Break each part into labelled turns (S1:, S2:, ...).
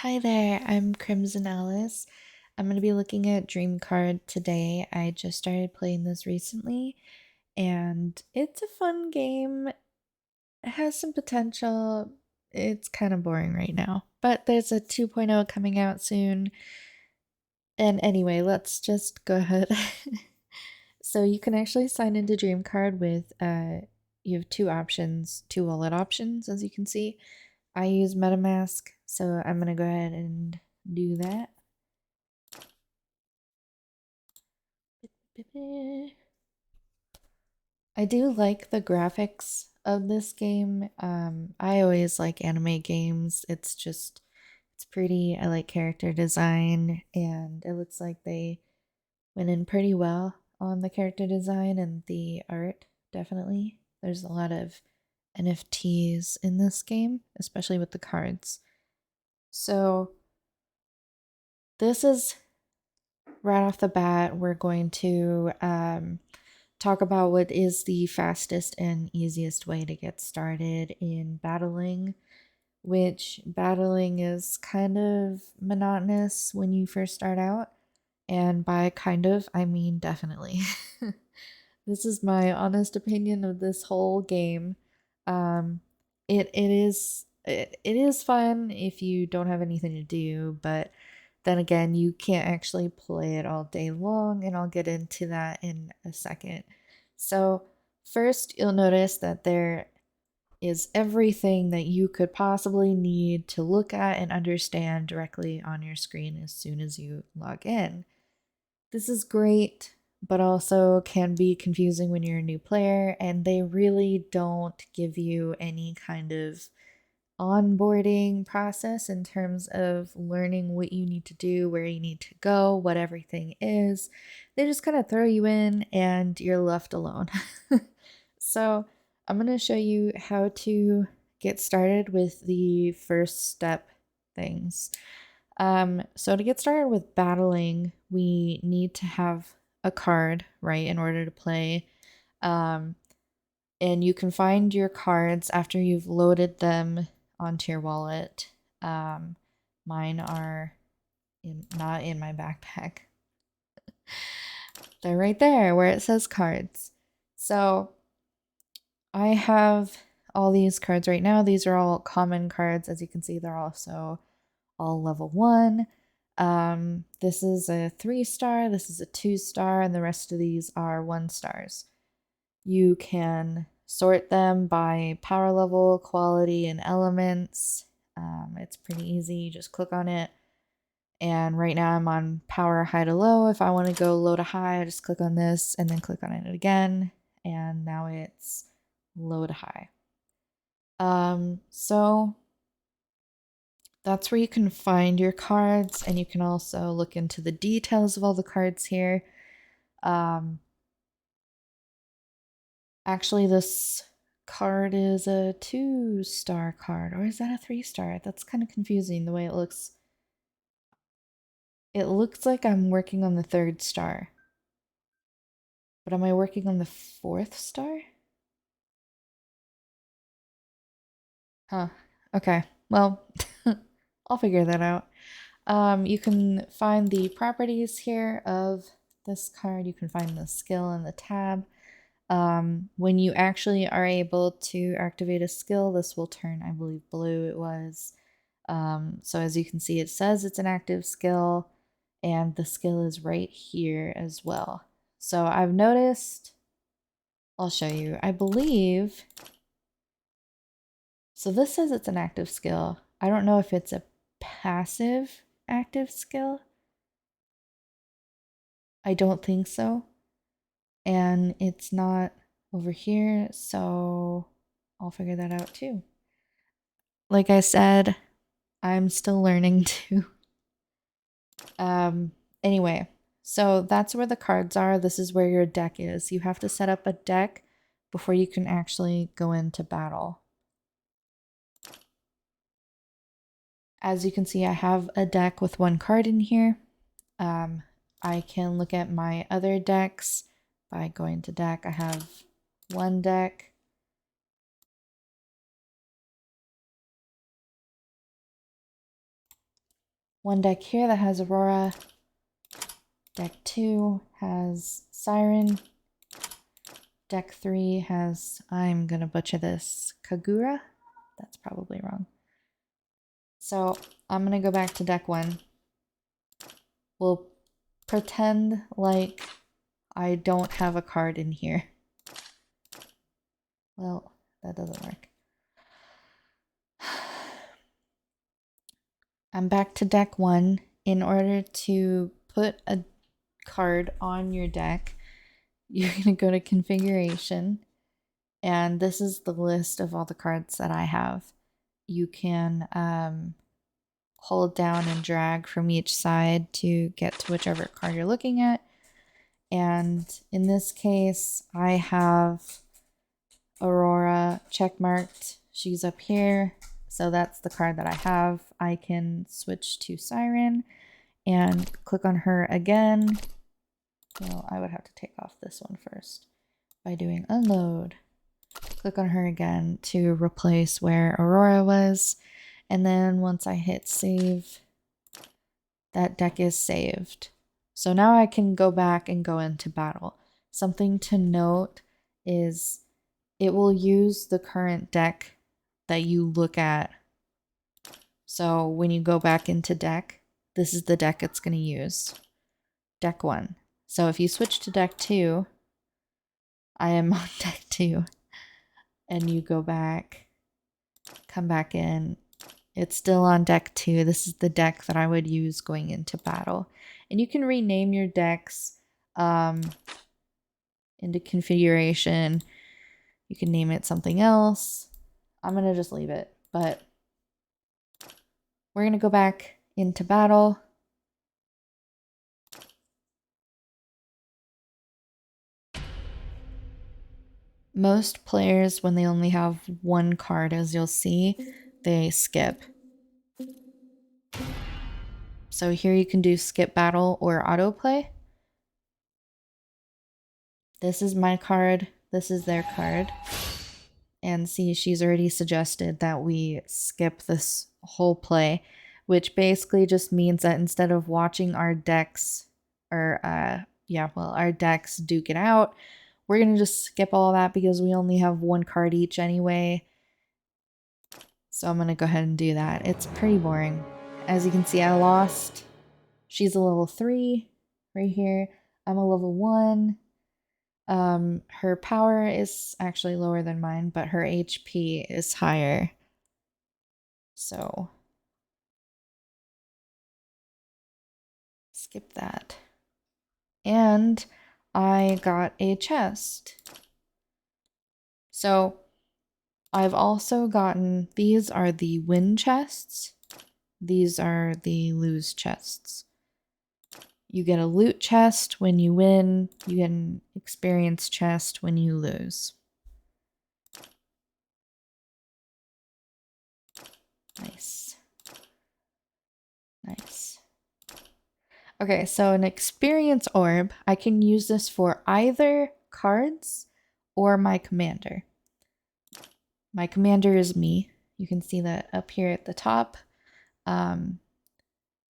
S1: Hi there, I'm Crimson Alice. I'm going to be looking at Dream Card today. I just started playing this recently, and it's a fun game. It has some potential. It's kind of boring right now, but there's a 2.0 coming out soon. And anyway, let's just go ahead. So you can actually sign into Dream Card with, you have two options, two wallet options, as you can see. I use MetaMask, so I'm going to go ahead and do that. I do like the graphics of this game. I always like anime games. It's pretty. I like character design, and it looks like they went in pretty well on the character design and the art, definitely. There's a lot of NFTs in this game, especially with the cards. So, this is right off the bat, we're going to talk about what is the fastest and easiest way to get started in battling, which battling is kind of monotonous when you first start out. And by kind of, I mean definitely. This is my honest opinion of this whole game. Um, it is fun if you don't have anything to do, but then again, you can't actually play it all day long, and I'll get into that in a second. So, first, you'll notice that there is everything that you could possibly need to look at and understand directly on your screen as soon as you log in. This is great, but also can be confusing when you're a new player, and they really don't give you any kind of onboarding process in terms of learning what you need to do, where you need to go, what everything is. They just kind of throw you in and you're left alone. So, I'm going to show you how to get started with the first step things. So to get started with battling, we need to have a card, right, in order to play. Um, and you can find your cards after you've loaded them onto your wallet. Um, Mine are not in my backpack. They're right there where it says cards. So I have all these cards right now. These are all common cards. As you can see, they're also all level 1. This is a 3-star, this is a 2-star, and the rest of these are 1-stars. You can sort them by power level, quality, and elements. It's pretty easy. You just click on it. And right now I'm on power high to low. If I want to go low to high, I just click on this and then click on it again. And now it's low to high. So that's where you can find your cards, and you can also look into the details of all the cards here. Actually, this card is a 2-star card, or is that a 3-star? That's kind of confusing the way it looks. It looks like I'm working on the 3rd star, but am I working on the 4th star? Huh. Okay. Well, I'll figure that out. You can find the properties here of this card. You can find the skill in the tab. When you actually are able to activate a skill, this will turn, I believe, blue it was. So as you can see, it says it's an active skill, and the skill is right here as well. So I've noticed, I'll show you, I believe, so this says it's an active skill. I don't know if it's a passive active skill. I don't think so. And it's not over here, so I'll figure that out too. Like I said, I'm still learning too. Anyway, so that's where the cards are. This is where your deck is. You have to set up a deck before you can actually go into battle. As you can see, I have a deck with 1 card in here. I can look at my other decks by going to deck. I have 1 deck. one deck here that has Aurora. Deck 2 has Siren. Deck 3 has, I'm gonna butcher this, Kagura? That's probably wrong. So I'm gonna go back to deck 1. We'll pretend like I don't have a card in here. Well, that doesn't work. I'm back to deck 1. In order to put a card on your deck, you're going to go to configuration, and this is the list of all the cards that I have. You can hold down and drag from each side to get to whichever card you're looking at. And in this case, I have Aurora checkmarked. She's up here, so that's the card that I have. I can switch to Siren and click on her again. Well, I would have to take off this one first by doing unload. Click on her again to replace where Aurora was. And then once I hit save, that deck is saved. So now I can go back and go into battle. Something to note is it will use the current deck that you look at. So when you go back into deck, this is the deck it's going to use. Deck 1. So if you switch to deck 2, I am on deck 2, and you go back, come back in, it's still on deck 2. This is the deck that I would use going into battle. And you can rename your decks into configuration. You can name it something else. I'm going to just leave it, but we're going to go back into battle. Most players, when they only have one card, as you'll see, they skip. So here you can do skip battle or autoplay. This is my card. This is their card. And see, she's already suggested that we skip this whole play, which basically just means that instead of watching our decks, or our decks duke it out, we're going to just skip all that because we only have one card each anyway. So I'm going to go ahead and do that. It's pretty boring. As you can see, I lost. She's a level 3 right here. I'm a level 1. Her power is actually lower than mine, but her HP is higher. So skip that. And I got a chest. So I've also gotten, these are the win chests. These are the lose chests. You get a loot chest when you win. You get an experience chest when you lose. Nice. Nice. Okay, so an experience orb, I can use this for either cards or my commander. My commander is me. You can see that up here at the top.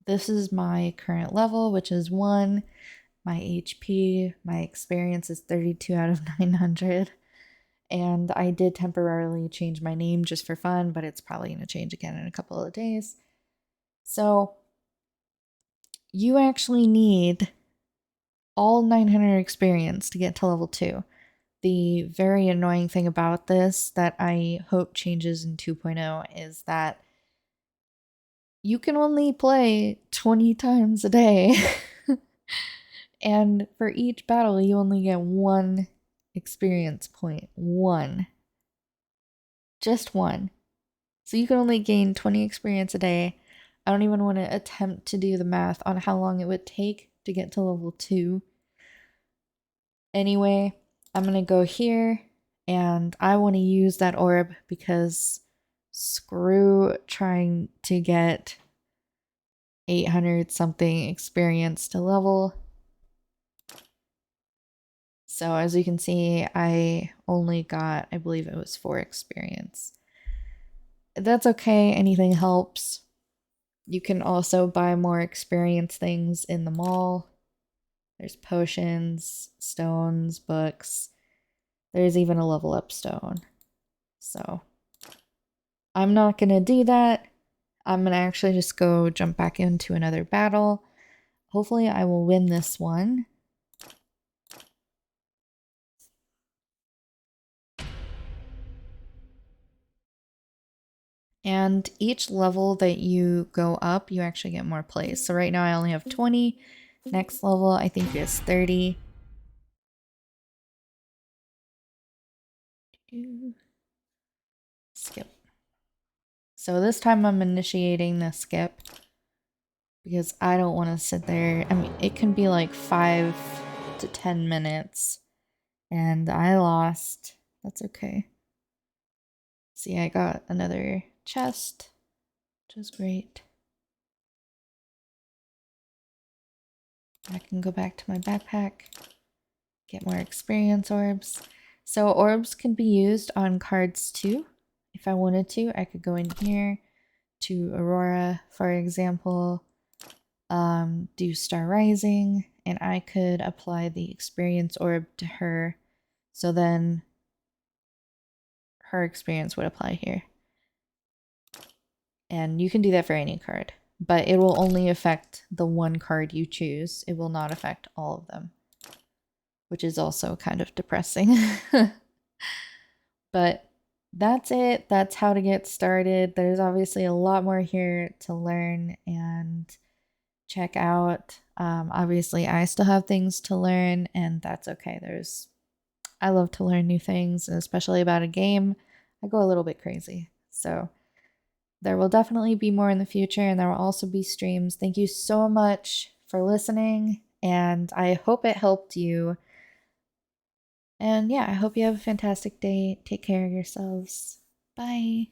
S1: This is my current level, which is 1. My HP, my experience is 32 out of 900. And I did temporarily change my name just for fun, but it's probably going to change again in a couple of days. So you actually need all 900 experience to get to level 2. The very annoying thing about this that I hope changes in 2.0 is that you can only play 20 times a day. And for each battle, you only get 1 experience point. 1. Just 1. So you can only gain 20 experience a day. I don't even want to attempt to do the math on how long it would take to get to level 2. Anyway, I'm going to go here, and I want to use that orb because screw trying to get 800 something experience to level. So as you can see, I only got, I believe it was 4 experience. That's okay, anything helps. You can also buy more experience things in the mall. There's potions, stones, books. There's even a level up stone. So I'm not gonna do that. I'm gonna actually just go jump back into another battle. Hopefully I will win this one. And each level that you go up, you actually get more plays. So right now I only have 20. Next level I think is 30. Skip. So this time I'm initiating the skip because I don't want to sit there. I mean, it can be like 5 to 10 minutes and I lost. That's okay. See, I got another chest, which is great. I can go back to my backpack, get more experience orbs. So orbs can be used on cards too. If I wanted to, I could go in here to Aurora, for example, do Star Rising, and I could apply the experience orb to her. So then her experience would apply here. And you can do that for any card, but it will only affect the one card you choose. It will not affect all of them, which is also kind of depressing. But that's it. That's how to get started. There's obviously a lot more here to learn and check out. Obviously, I still have things to learn, and that's okay. I love to learn new things, and especially about a game. I go a little bit crazy. So there will definitely be more in the future, and there will also be streams. Thank you so much for listening, and I hope it helped you. And yeah, I hope you have a fantastic day. Take care of yourselves. Bye.